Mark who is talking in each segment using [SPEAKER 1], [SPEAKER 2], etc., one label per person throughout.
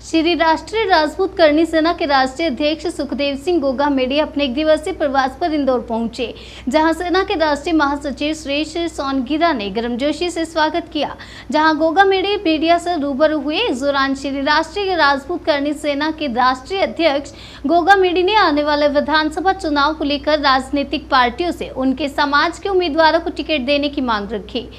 [SPEAKER 1] श्री राष्ट्रीय राजपूत करनी सेना के राष्ट्रीय अध्यक्ष सुखदेव सिंह गोगामेडी अपने एक दिवसीय प्रवास पर इंदौर पहुंचे, जहां सेना के राष्ट्रीय महासचिव सुरेश सोनगिरा ने गर्मजोशी से स्वागत किया। जहां गोगामेडी मीडिया से रूबरू हुए। इस दौरान श्री राष्ट्रीय राजपूत करनी सेना के राष्ट्रीय अध्यक्ष गोगामेडी ने आने वाले विधानसभा चुनाव को लेकर राजनीतिक पार्टियों से उनके समाज के उम्मीदवारों को टिकट देने की मांग रखी।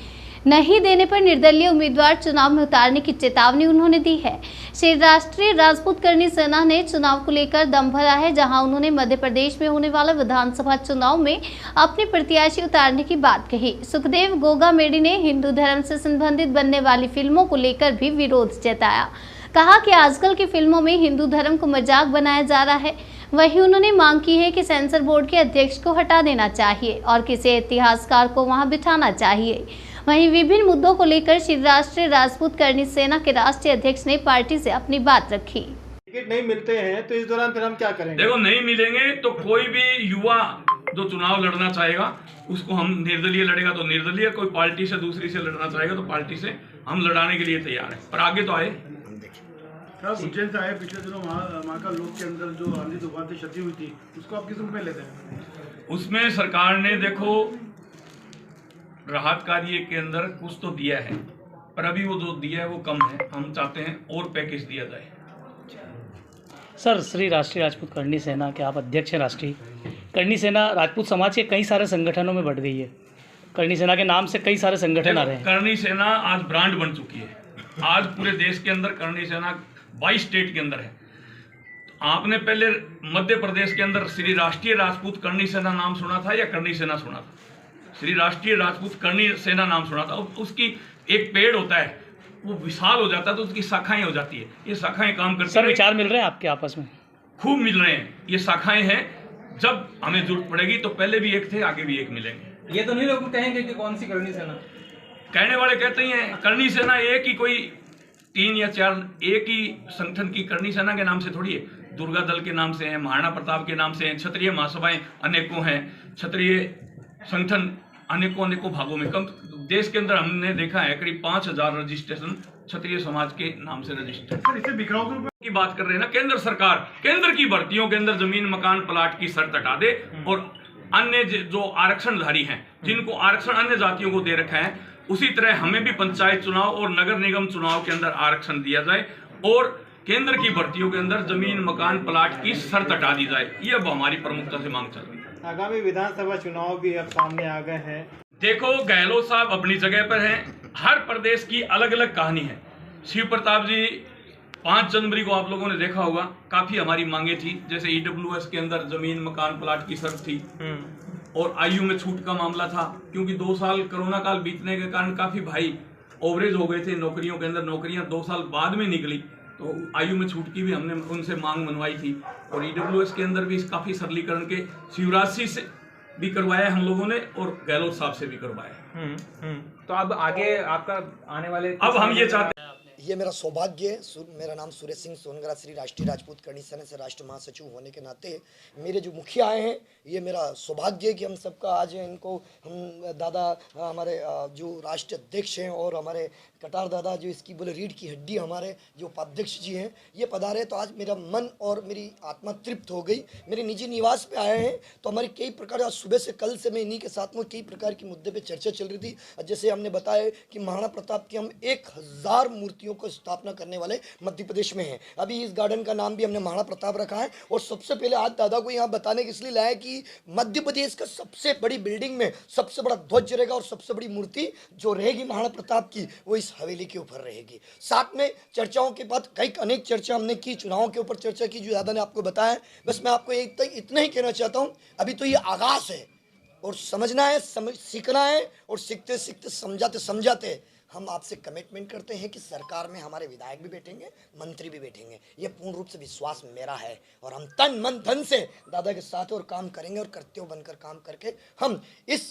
[SPEAKER 1] नहीं देने पर निर्दलीय उम्मीदवार चुनाव में उतारने की चेतावनी उन्होंने दी है। श्री राष्ट्रीय राजपूत करनी सेना ने चुनाव को लेकर दम भरा है, जहां उन्होंने मध्य प्रदेश में होने वाला विधानसभा चुनाव में अपने प्रत्याशी उतारने की बात कही। सुखदेव गोगामेडी ने हिंदू धर्म से संबंधित बनने वाली फिल्मों को लेकर भी विरोध जताया। कहा कि आजकल की फिल्मों में हिंदू धर्म को मजाक बनाया जा रहा है। वहीं उन्होंने मांग की है कि सेंसर बोर्ड के अध्यक्ष को हटा देना चाहिए और किसी इतिहासकार को वहां बिठाना चाहिए। वहीं विभिन्न मुद्दों को लेकर श्री राष्ट्रीय राजपूत करनी सेना के राष्ट्रीय अध्यक्ष ने पार्टी से अपनी बात रखी।
[SPEAKER 2] टिकट नहीं मिलते हैं तो इस दौरान फिर हम क्या करेंगे?
[SPEAKER 3] देखो, नहीं मिलेंगे तो कोई भी युवा जो चुनाव लड़ना चाहेगा उसको हम निर्दलीय लड़ेगा तो निर्दलीय, कोई पार्टी से दूसरी से लड़ना चाहेगा तो पार्टी से हम लड़ाने के लिए तैयार है। पर आगे तो आए।
[SPEAKER 2] उज्जैन से आए, पिछले दिनों महाकाल लोक के अंदर जो आंधी तूफान से क्षति हुई थी उसको आप किस रूप में लेते हैं?
[SPEAKER 3] उसमें सरकार ने देखो राहत कार्य के अंदर कुछ तो दिया है, पर अभी वो जो दिया है वो कम है। हम चाहते हैं और पैकेज दिया जाए।
[SPEAKER 4] सर, श्री राष्ट्रीय राजपूत करनी सेना के आप अध्यक्ष हैं। राष्ट्रीय करनी सेना राजपूत समाज के कई सारे संगठनों में बढ़ गई है। करनी सेना के नाम से कई सारे संगठन आ रहे हैं।
[SPEAKER 3] करनी सेना आज ब्रांड बन चुकी है। आज पूरे देश के अंदर करनी सेना 22 स्टेट के अंदर है। आपने पहले मध्य प्रदेश के अंदर श्री राष्ट्रीय राजपूत करनी सेना नाम सुना था या करनी सेना सुना था? श्री राष्ट्रीय राजपूत करनी सेना नाम सुना था। उसकी एक पेड़ होता है, वो विशाल हो जाता है तो उसकी शाखाएं हो जाती है। ये शाखाएं काम करती हैं।
[SPEAKER 4] सर, विचार मिल रहे हैं आपके आपस में?
[SPEAKER 3] खूब मिल रहे हैं। ये शाखाएं हैं, जब हमें जरूरत पड़ेगी तो पहले भी एक थे, आगे भी एक मिलेंगे।
[SPEAKER 5] ये तो नहीं लोग कहेंगे कि कौन सी करनी सेना?
[SPEAKER 3] कहने वाले कहते ही हैं करनी सेना एक ही, कोई 3 या 4 एक ही संगठन की करनी सेना के नाम से थोड़ी है। दुर्गा दल के नाम से है, महाराणा प्रताप के नाम से है, क्षत्रिय महासभाएं अनेकों हैं, क्षत्रिय संगठन अनेकों भागों में। कम देश के अंदर हमने देखा है करीब 5000 रजिस्ट्रेशन क्षत्रिय समाज के नाम से रजिस्ट्रेशन।
[SPEAKER 2] इसे बिखराव
[SPEAKER 3] की बात कर रहे हैं ना। केंद्र सरकार केंद्र की भर्तियों के अंदर जमीन मकान प्लाट की शर्त हटा दे और अन्य जो आरक्षणधारी हैं, जिनको आरक्षण अन्य जातियों को दे रखा है, उसी तरह हमें भी पंचायत चुनाव और नगर निगम चुनाव के अंदर आरक्षण दिया जाए और केंद्र की भर्तियों के अंदर जमीन मकान प्लाट की शर्त हटा दी जाए। ये अब हमारी प्रमुखता से मांग चल रही है।
[SPEAKER 2] आगामी विधानसभा चुनाव भी अब सामने आ गए हैं।
[SPEAKER 3] देखो, गहलोत साहब अपनी जगह पर हैं। हर प्रदेश की अलग अलग कहानी है। शिव प्रताप जी 5 जनवरी को आप लोगों ने देखा होगा, काफी हमारी मांगे थी। जैसे ईडब्ल्यूएस के अंदर जमीन मकान प्लाट की शर्त थी और आयु में छूट का मामला था, क्योंकि 2 साल कोरोना काल बीतने के कारण काफी भाई ओवरेज हो गए थे नौकरियों के अंदर। नौकरियां 2 साल बाद में निकली तो आयु में छूट की भी हमने उनसे मांग मनवाई थी। और ईडब्ल्यूएस के अंदर भी काफी सरलीकरण के शिवराज सिंह से भी करवाया हम लोगों ने और गहलोत साहब से भी करवाया।
[SPEAKER 5] तो अब आगे आपका आने वाले
[SPEAKER 3] अब हम ये चाहते हैं,
[SPEAKER 6] ये मेरा सौभाग्य है। मेरा नाम सुरेश सिंह सोनगरा, श्री राष्ट्रीय राजपूत करनी सेना से राष्ट्र महासचिव होने के नाते मेरे जो मुखिया आए हैं, ये मेरा सौभाग्य है कि हम सबका आज इनको हम दादा हमारे जो राष्ट्रीय अध्यक्ष हैं और हमारे कटार दादा जो इसकी बोले रीढ़ की हड्डी हमारे जो उपाध्यक्ष जी हैं, ये पधारे। तो आज मेरा मन और मेरी आत्मा तृप्त हो गई। मेरे निजी निवास पे आए हैं तो हमारी कई प्रकार, आज सुबह से कल से मैं इन्हीं के साथ में कई प्रकार की मुद्दे पे चर्चा चल रही थी। जैसे हमने बताया कि महाराणा प्रताप की हम 1000 मूर्तियों को स्थापना करने वाले मध्य प्रदेश में हैं। अभी इस गार्डन का नाम भी हमने महाराणा प्रताप रखा है। और सबसे पहले आज दादा को यहाँ बताने के इसलिए लाया कि मध्य प्रदेश का सबसे बड़ी बिल्डिंग में सबसे बड़ा ध्वज रहेगा और सबसे बड़ी मूर्ति जो रहेगी महाराणा प्रताप की, वो इस हवेली के ऊपर रहेगी। साथ में चर्चाओं के बाद कई अनेक चर्चा हमने की, चुनावों के ऊपर चर्चा की, जो दादा ने आपको बताया। बस मैं आपको इतना ही कहना चाहता हूँ, अभी तो ये आगाज है और समझना है, सीखना है और सीखते सीखते समझाते समझाते हम आपसे कमिटमेंट करते हैं कि सरकार में हमारे विधायक भी बैठेंगे, मंत्री भी बैठेंगे। ये पूर्ण रूप से विश्वास मेरा है और हम तन मन धन से दादा के साथ और काम करेंगे और करते हो बनकर काम करके हम इस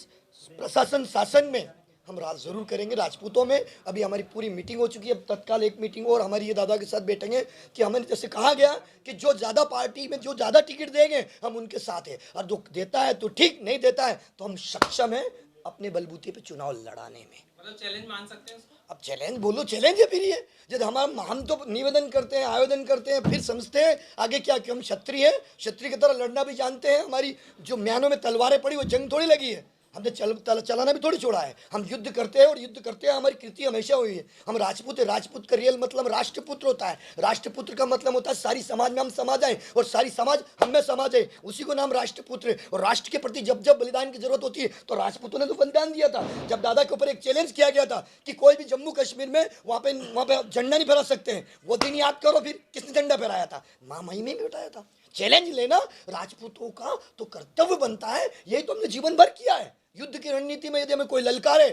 [SPEAKER 6] प्रशासन शासन में हम राज जरूर करेंगे। राजपूतों में अभी हमारी पूरी मीटिंग हो चुकी है। अब तत्काल एक मीटिंग और हमारी ये दादा के साथ बैठेंगे कि हमें जैसे कहा गया कि जो ज़्यादा पार्टी में जो ज़्यादा टिकट देंगे हम उनके साथ है, और जो देता है तो ठीक, नहीं देता है तो हम सक्षम हैं अपने बलबूते पे चुनाव लड़ाने में।
[SPEAKER 5] मतलब चैलेंज मान सकते हैं उसको?
[SPEAKER 6] अब चैलेंज बोलो, चैलेंज है फिर ये। जब हम तो निवेदन करते हैं, आवेदन करते हैं, फिर समझते हैं आगे क्या कि हम क्षत्रिय हैं, क्षत्रिय की तरह लड़ना भी जानते हैं। हमारी जो म्यानों में तलवारें पड़ी वो जंग थोड़ी लगी है, हमने चलाना भी थोड़ी छोड़ा है। हम युद्ध करते हैं और युद्ध करते हैं, हमारी कृति हमेशा हुई है। हम राजपूत है, राजपूत का रियल मतलब राष्ट्रपुत्र होता है। राष्ट्रपुत्र का मतलब होता है सारी समाज में हम समा जाए और सारी समाज हम में समा जाए, उसी को नाम राष्ट्रपुत्र है। और राष्ट्र के प्रति जब जब बलिदान की जरूरत होती है तो राजपूतों ने तो बलिदान दिया था। जब दादा के ऊपर एक चैलेंज किया गया था कि कोई भी जम्मू कश्मीर में वहाँ पे झंडा नहीं फहरा सकते हैं, वो दिन याद करो फिर किसने झंडा फहराया था, माँ मही में भी उठाया था। चैलेंज लेना राजपूतों का तो कर्तव्य बनता है, यही तो हमने जीवन भर किया है। युद्ध की रणनीति में यदि हमें कोई ललकारे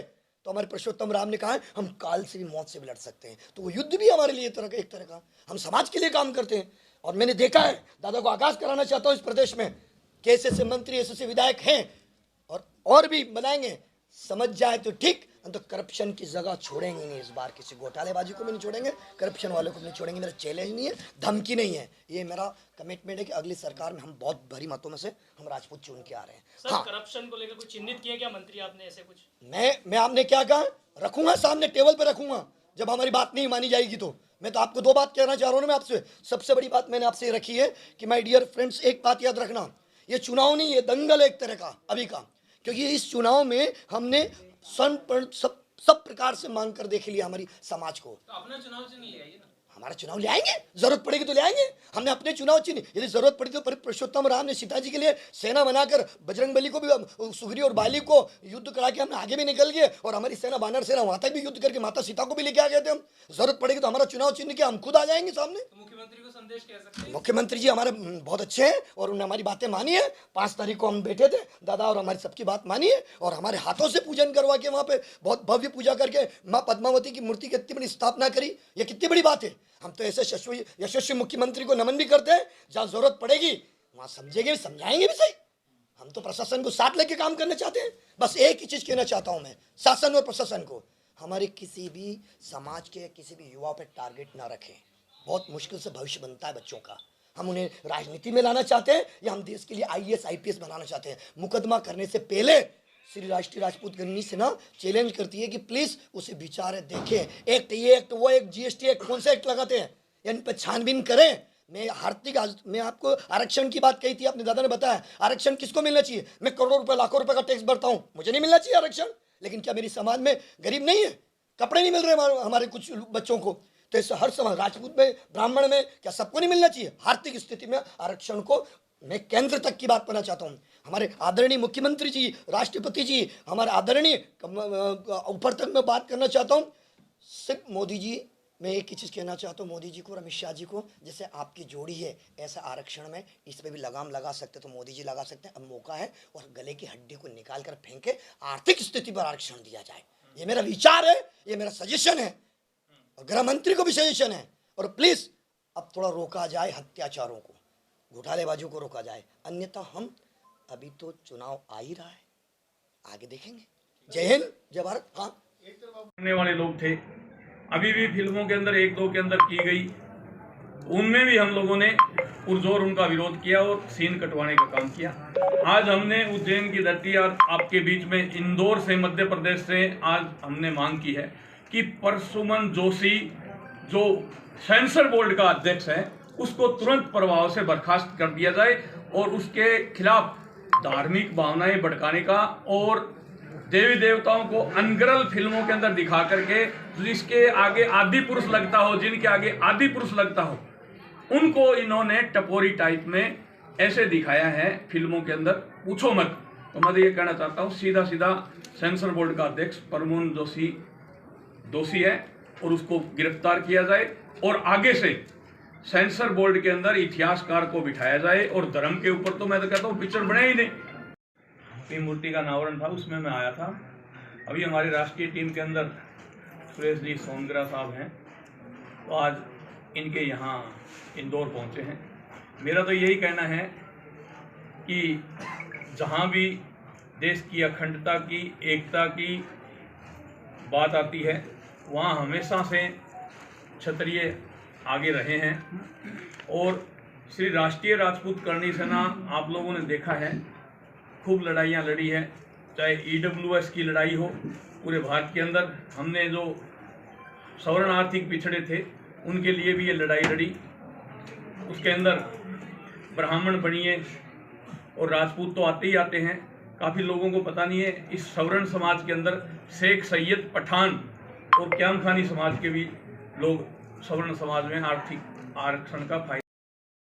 [SPEAKER 6] तो हमारे पुरुषोत्तम राम ने कहा है हम काल से भी, मौत से भी लड़ सकते हैं। तो वो युद्ध भी हमारे लिए एक तरह का हम समाज के लिए काम करते हैं। और मैंने देखा है, दादा को आगाज कराना चाहता हूँ इस प्रदेश में कि ऐसे मंत्री, ऐसे विधायक हैं और भी बनाएंगे, समझ जाए तो ठीक, तो करप्शन की जगह छोड़ेंगे नहीं। इस बार किसी घोटालेबाजी को भी नहीं छोड़ेंगे, करप्शन वालों को भी नहीं छोड़ेंगे। मेरा चैलेंज नहीं है, धमकी नहीं है, ये मेरा कमिटमेंट है कि अगली सरकार में हम बहुत भारी मतों में से हम राजपूत चुन के आ रहे हैं।
[SPEAKER 4] सर, हाँ, करप्शन को लेकर कुछ चिन्हित किया क्या मंत्री आपने ऐसे कुछ?
[SPEAKER 6] मैं आपने क्या कहा, रखूंगा सामने टेबल पे रखूंगा। जब हमारी बात नहीं मानी जाएगी तो मैं तो आपको दो बात कहना चाह रहा हूँ मैं आपसे। सबसे बड़ी बात मैंने आपसे रखी है कि माय डियर फ्रेंड्स, एक बात याद रखना, ये चुनाव नहीं, ये दंगल है एक तरह का अभी का। क्योंकि इस चुनाव में हमने सब प्रकार से मांग कर देख लिया हमारी समाज को।
[SPEAKER 5] तो अपना चुनाव से नहीं आइए ना,
[SPEAKER 6] हमारा चुनाव ले आएंगे, जरूरत पड़ेगी तो ले आएंगे। हमने अपने चुनाव चिन्ह, यदि जरूरत पड़ी तो पुरुषोत्तम राम ने सीता जी के लिए सेना बनाकर बजरंग बली को भी, सुग्रीव और बाली को युद्ध करा के हमने आगे भी निकल गए और हमारी सेना वानर सेना वहां तक भी युद्ध करके माता सीता को भी लेके आ गए थे हम। जरूरत पड़ेगी तो हमारा चुनाव चिन्ह क्या, हम खुद आ जाएंगे सामने।
[SPEAKER 5] तो मुख्यमंत्री को संदेश कह सकते हैं?
[SPEAKER 6] मुख्यमंत्री जी हमारे बहुत अच्छे हैं और उन्होंने हमारी बातें मानी है। 5 तारीख को हम बैठे थे दादा और हमारी सबकी बात मानी है और हमारे हाथों से पूजन करवा के वहाँ पे बहुत भव्य पूजा करके माँ पद्मावती की मूर्ति की इतनी बड़ी स्थापना करी, ये कितनी बड़ी बात है। हम तो ऐसे यशस्वी मुख्यमंत्री को नमन भी करते हैं, जहाँ जरूरत पड़ेगी वहाँ समझेंगे, समझाएंगे भी सही। हम तो प्रशासन को साथ लेके काम करना चाहते हैं। बस एक ही चीज कहना चाहता हूँ मैं शासन और प्रशासन को, हमारे किसी भी समाज के किसी भी युवा पे टारगेट ना रखें। बहुत मुश्किल से भविष्य बनता है बच्चों का। हम उन्हें राजनीति में लाना चाहते हैं या हम देश के लिए IAS IPS बनाना चाहते हैं। मुकदमा करने से पहले श्री राष्ट्रीय राजपूत करनी सेना चैलेंज करती है कि प्लीज उसे विचार देखें। एक्ट ये एक्ट वो एक्ट, GST एक्ट, कौन सा एक्ट लगाते हैं इन पर छानबीन करें। मैं आपको आरक्षण की बात कही थी, अपने दादा ने बताया आरक्षण किसको मिलना चाहिए। मैं करोड़ों रुपए लाखों रुपए का टैक्स भरता हूँ, मुझे नहीं मिलना चाहिए आरक्षण। लेकिन क्या मेरी समाज में गरीब नहीं है, कपड़े नहीं मिल रहे हमारे कुछ बच्चों को, तो इस हर समाज राजपूत में, ब्राह्मण में, क्या सबको नहीं मिलना चाहिए। आर्थिक स्थिति में आरक्षण को मैं केंद्र तक की बात करना चाहता हूँ। हमारे आदरणीय मुख्यमंत्री जी, राष्ट्रपति जी, हमारे आदरणीय ऊपर तक मैं बात करना चाहता हूँ। सिर्फ मोदी जी, मैं एक ही चीज़ कहना चाहता हूँ मोदी जी को और अमित शाह जी को, जैसे आपकी जोड़ी है ऐसा आरक्षण में इस पर भी लगाम लगा सकते तो मोदी जी लगा सकते हैं। अब मौका है और गले की हड्डी को निकाल कर फेंके, आर्थिक स्थिति पर आरक्षण दिया जाए। ये मेरा विचार है, ये मेरा सजेशन है और गृह मंत्री को भी सजेशन है। और प्लीज़ अब थोड़ा रोका जाए अत्याचारों को, घोटालेबाजों को रोका जाए, अन्यथा हम अभी तो चुनाव आ ही रहा है, आगे देखेंगे। जय हिंद, जय भारत। हाँ,
[SPEAKER 3] करने वाले लोग थे, अभी भी फिल्मों के अंदर 1-2 के अंदर की गई, उनमें भी हम लोगों ने पुरजोर उनका विरोध किया और सीन कटवाने का काम किया। आज हमने उज्जैन की धरती और आपके बीच में इंदौर से, मध्य प्रदेश से आज हमने मांग की है कि परसुमन जोशी जो सेंसर बोर्ड का अध्यक्ष है उसको तुरंत प्रभाव से बर्खास्त कर दिया जाए और उसके खिलाफ धार्मिक भावनाएं भड़काने का और देवी देवताओं को अनगरल फिल्मों के अंदर दिखा करके जिसके आगे आदि पुरुष लगता हो, जिनके आगे आदि पुरुष लगता हो, उनको इन्होंने टपोरी टाइप में ऐसे दिखाया है फिल्मों के अंदर, पूछो मत। तो मैं ये कहना चाहता हूँ सीधा सीधा सेंसर बोर्ड का अध्यक्ष परसुमन जोशी दोषी है और उसको गिरफ्तार किया जाए और आगे से सेंसर बोर्ड के अंदर इतिहासकार को बिठाया जाए और धर्म के ऊपर तो मैं तो कहता हूँ पिक्चर बने ही नहीं। मूर्ति का अनावरण था, उसमें मैं आया था। अभी हमारी राष्ट्रीय टीम के अंदर सुरेश जी सोनगरा साहब हैं, तो आज इनके यहाँ इंदौर पहुँचे हैं। मेरा तो यही कहना है कि जहाँ भी देश की अखंडता की, एकता की बात आती है वहाँ हमेशा से क्षत्रिय आगे रहे हैं और श्री राष्ट्रीय राजपूत करनी सेना आप लोगों ने देखा है खूब लड़ाइयाँ लड़ी है, चाहे EWS की लड़ाई हो पूरे भारत के अंदर। हमने जो सवर्ण आर्थिक पिछड़े थे उनके लिए भी ये लड़ाई लड़ी। उसके अंदर ब्राह्मण बनिए और राजपूत तो आते ही आते हैं। काफ़ी लोगों को पता नहीं है इस सवर्ण समाज के अंदर शेख, सैयद, पठान और क्याम खानी समाज के भी लोग सवर्ण समाज में आर्थिक आरक्षण का फायदा